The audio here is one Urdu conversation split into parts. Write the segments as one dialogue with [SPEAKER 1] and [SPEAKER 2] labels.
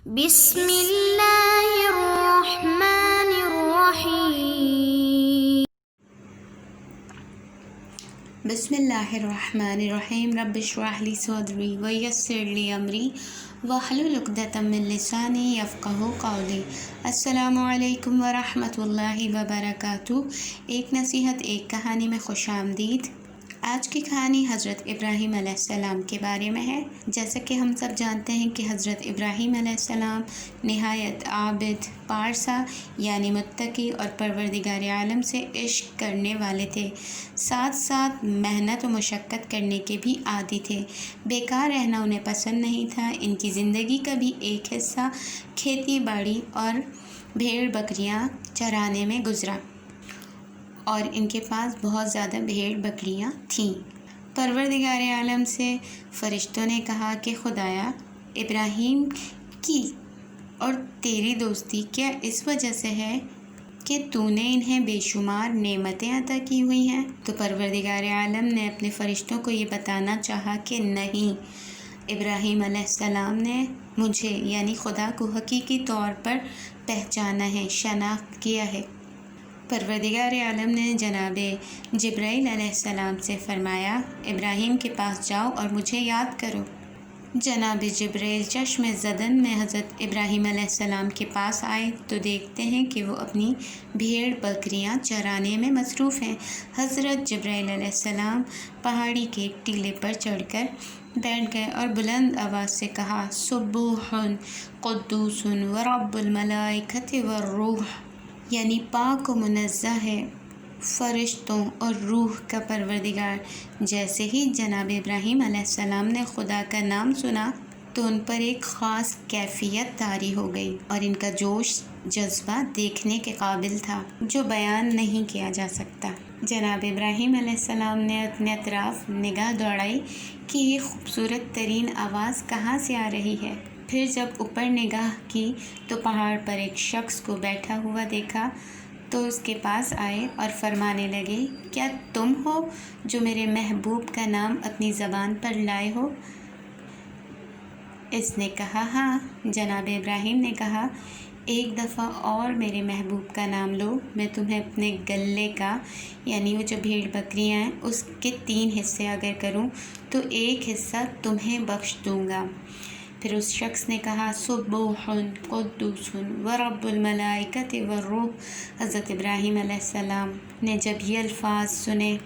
[SPEAKER 1] بسم اللہ الرحمن الرحیم
[SPEAKER 2] بسم اللہ الرحمن الرحیم رب اشرح لی صدری ویسر لی امری واحلل عقدۃ من لسانی یفقہوا قولی۔ السلام علیکم ورحمۃ اللہ وبرکاتہ۔ ایک نصیحت ایک کہانی میں خوش آمدید۔ آج کی کہانی حضرت ابراہیم علیہ السلام کے بارے میں ہے۔ جیسا کہ ہم سب جانتے ہیں کہ حضرت ابراہیم علیہ السلام نہایت عابد، پارسا یعنی متقی اور پروردگار عالم سے عشق کرنے والے تھے، ساتھ ساتھ محنت و مشقت کرنے کے بھی عادی تھے۔ بیکار رہنا انہیں پسند نہیں تھا۔ ان کی زندگی کا بھی ایک حصہ کھیتی باڑی اور بھیڑ بکریاں چرانے میں گزرا، اور ان کے پاس بہت زیادہ بھیڑ بکریاں تھیں۔ پروردگار عالم سے فرشتوں نے کہا کہ خدایا، ابراہیم کی اور تیری دوستی کیا اس وجہ سے ہے کہ تو نے انہیں بے شمار نعمتیں عطا کی ہوئی ہیں؟ تو پروردگار عالم نے اپنے فرشتوں کو یہ بتانا چاہا کہ نہیں، ابراہیم علیہ السلام نے مجھے یعنی خدا کو حقیقی طور پر پہچانا ہے، شناخت کیا ہے۔ پروردگار عالم نے جناب جبرائیل علیہ السلام سے فرمایا، ابراہیم کے پاس جاؤ اور مجھے یاد کرو۔ جناب جبرائیل چشم زدن میں حضرت ابراہیم علیہ السلام کے پاس آئے تو دیکھتے ہیں کہ وہ اپنی بھیڑ بکریاں چرانے میں مصروف ہیں۔ حضرت جبرائیل علیہ السلام پہاڑی کے ایک ٹیلے پر چڑھ کر بیٹھ گئے اور بلند آواز سے کہا، سبوح قدوس ورب الملائکۃ والروح، یعنی پاک و منزہ ہے فرشتوں اور روح کا پروردگار۔ جیسے ہی جناب ابراہیم علیہ السلام نے خدا کا نام سنا تو ان پر ایک خاص کیفیت طاری ہو گئی، اور ان کا جوش جذبہ دیکھنے کے قابل تھا جو بیان نہیں کیا جا سکتا۔ جناب ابراہیم علیہ السلام نے اپنے اطراف نگاہ دوڑائی کہ یہ خوبصورت ترین آواز کہاں سے آ رہی ہے۔ پھر جب اوپر نگاہ کی تو پہاڑ پر ایک شخص کو بیٹھا ہوا دیکھا تو اس کے پاس آئے اور فرمانے لگے، کیا تم ہو جو میرے محبوب کا نام اپنی زبان پر لائے ہو؟ اس نے کہا، ہاں۔ جناب ابراہیم نے کہا، ایک دفعہ اور میرے محبوب کا نام لو، میں تمہیں اپنے غلے کا یعنی وہ جو بھیڑ بکریاں ہیں اس کے 3 حصے اگر کروں تو ایک حصہ تمہیں بخش دوں گا۔ پھر اس شخص نے کہا، سبوح قدوس ورب الملائکۃ والروح۔ حضرت ابراہیم علیہ السلام نے جب یہ الفاظ سنے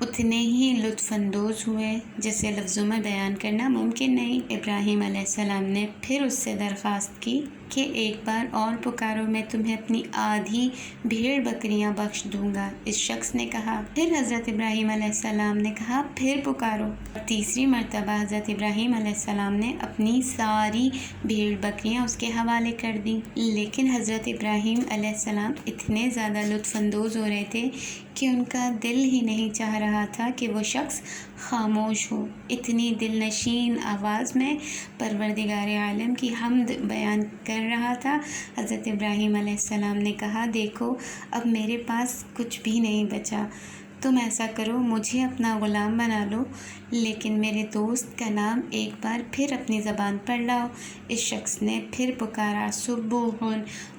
[SPEAKER 2] اتنے ہی لطف اندوز ہوئے جسے لفظوں میں بیان کرنا ممکن نہیں۔ ابراہیم علیہ السلام نے پھر اس سے درخواست کی کہ ایک بار اور پکارو، میں تمہیں اپنی آدھی بھیڑ بکریاں بخش دوں گا۔ اس شخص نے کہا۔ پھر حضرت ابراہیم علیہ السلام نے کہا، پھر پکارو۔ تیسری مرتبہ حضرت ابراہیم علیہ السلام نے اپنی ساری بھیڑ بکریاں اس کے حوالے کر دیں، لیکن حضرت ابراہیم علیہ السلام اتنے زیادہ لطف اندوز ہو رہے تھے کہ ان کا دل ہی نہیں چاہ رہا تھا کہ وہ شخص خاموش ہو۔ اتنی دل نشین آواز میں پروردگار عالم کی حمد بیان کر رہا تھا۔ حضرت ابراہیم علیہ السلام نے کہا، دیکھو اب میرے پاس کچھ بھی نہیں بچا، تم ایسا کرو مجھے اپنا غلام بنا لو، لیکن میرے دوست کا نام ایک بار پھر اپنی زبان پر لاؤ۔ اس شخص نے پھر پکارا، سبوح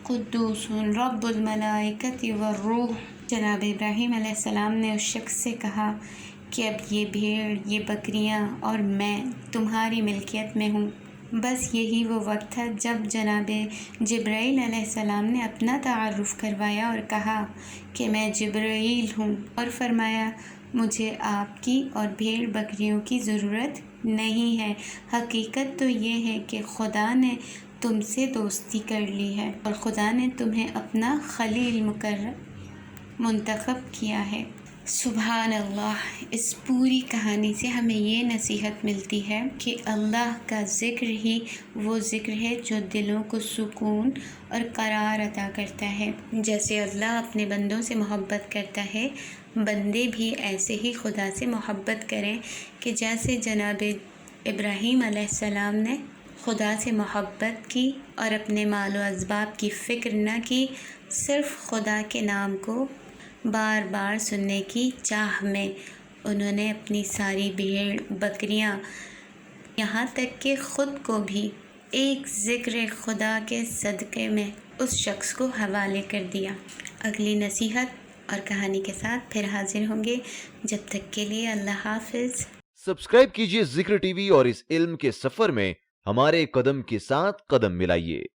[SPEAKER 2] قدوس رب الملائکۃ والروح۔ جناب ابراہیم علیہ السلام نے اس شخص سے کہا کہ اب یہ بھیڑ، یہ بکریاں اور میں تمہاری ملکیت میں ہوں۔ بس یہی وہ وقت تھا جب جناب جبرائیل علیہ السلام نے اپنا تعارف کروایا اور کہا کہ میں جبرائیل ہوں، اور فرمایا، مجھے آپ کی اور بھیڑ بکریوں کی ضرورت نہیں ہے۔ حقیقت تو یہ ہے کہ خدا نے تم سے دوستی کر لی ہے اور خدا نے تمہیں اپنا خلیل منتخب کیا ہے۔ سبحان اللہ۔ اس پوری کہانی سے ہمیں یہ نصیحت ملتی ہے کہ اللہ کا ذکر ہی وہ ذکر ہے جو دلوں کو سکون اور قرار عطا کرتا ہے۔ جیسے اللہ اپنے بندوں سے محبت کرتا ہے، بندے بھی ایسے ہی خدا سے محبت کریں کہ جیسے جناب ابراہیم علیہ السلام نے خدا سے محبت کی اور اپنے مال و اسباب کی فکر نہ کی، صرف خدا کے نام کو بار بار سننے کی چاہ میں انہوں نے اپنی ساری بھیڑ بکریاں، یہاں تک کہ خود کو بھی ایک ذکر خدا کے صدقے میں اس شخص کو حوالے کر دیا۔ اگلی نصیحت اور کہانی کے ساتھ پھر حاضر ہوں گے، جب تک کے لیے اللہ حافظ۔
[SPEAKER 3] سبسکرائب کیجیے ذکر ٹی وی اور اس علم کے سفر میں ہمارے قدم کے ساتھ قدم ملائیے۔